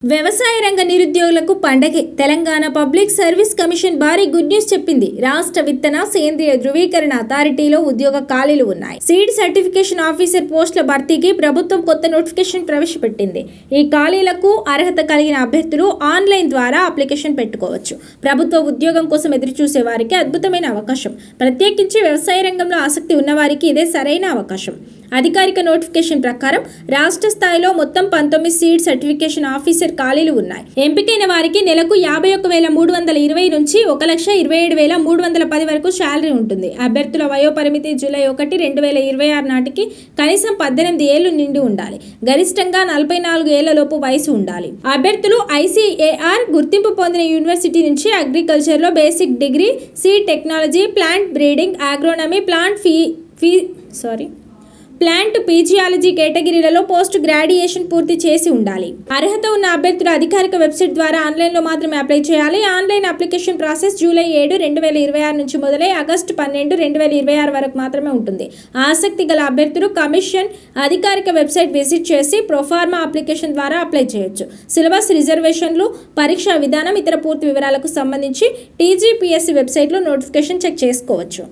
వ్యవసాయ రంగ నిరుద్యోగులకు పండగే. తెలంగాణ పబ్లిక్ సర్వీస్ కమిషన్ భారీ గుడ్ న్యూస్ చెప్పింది. రాష్ట్ర విత్తన సేంద్రియ ధృవీకరణ అథారిటీలో ఉద్యోగ ఖాళీలు ఉన్నాయి. సీడ్ సర్టిఫికేషన్ ఆఫీసర్ పోస్టుల భర్తీకి ప్రభుత్వం కొత్త నోటిఫికేషన్ ప్రవేశపెట్టింది. ఈ ఖాళీలకు అర్హత కలిగిన అభ్యర్థులు ఆన్లైన్ ద్వారా అప్లికేషన్ పెట్టుకోవచ్చు. ప్రభుత్వ ఉద్యోగం కోసం ఎదురుచూసే వారికి అద్భుతమైన అవకాశం. ప్రత్యేకించి వ్యవసాయ రంగంలో ఆసక్తి ఉన్నవారికి ఇదే సరైన అవకాశం. అధికారిక నోటిఫికేషన్ ప్రకారం రాష్ట్ర స్థాయిలో మొత్తం 19 సీడ్ సర్టిఫికేషన్ ఆఫీసర్ ఖాళీలు ఉన్నాయి. ఎంపికైన వారికి నెలకు 51,320 నుంచి 1,27,310 వరకు శాలరీ ఉంటుంది. అభ్యర్థుల వయోపరిమితి జూలై 1, 2026 నాటికి కనీసం 18 ఏళ్లు నిండి ఉండాలి. గరిష్టంగా 44 ఏళ్ల లోపు వయసు ఉండాలి. అభ్యర్థులు ICAR గుర్తింపు పొందిన యూనివర్సిటీ నుంచి అగ్రికల్చర్లో basic degree, seed technology, plant breeding, agronomy, plant physiology కేటగిరీలలో పోస్ట్ గ్రాడ్యుయేషన్ పూర్తి చేసి ఉండాలి. అర్హత ఉన్న అభ్యర్థులు అధికారిక వెబ్సైట్ ద్వారా ఆన్లైన్లో మాత్రమే అప్లై చేయాలి. ఆన్లైన్ అప్లికేషన్ ప్రాసెస్ జూలై 7, 2026 నుంచి మొదలై ఆగస్టు 12, 2026 వరకు మాత్రమే ఉంటుంది. ఆసక్తి గల అభ్యర్థులు కమిషన్ అధికారిక వెబ్సైట్ విజిట్ చేసి ప్రొఫార్మా అప్లికేషన్ ద్వారా అప్లై చేయొచ్చు. సిలబస్, రిజర్వేషన్లు, పరీక్షా విధానం, ఇతర పూర్తి వివరాలకు సంబంధించి TGPSC వెబ్సైట్లో నోటిఫికేషన్ చెక్ చేసుకోవచ్చు.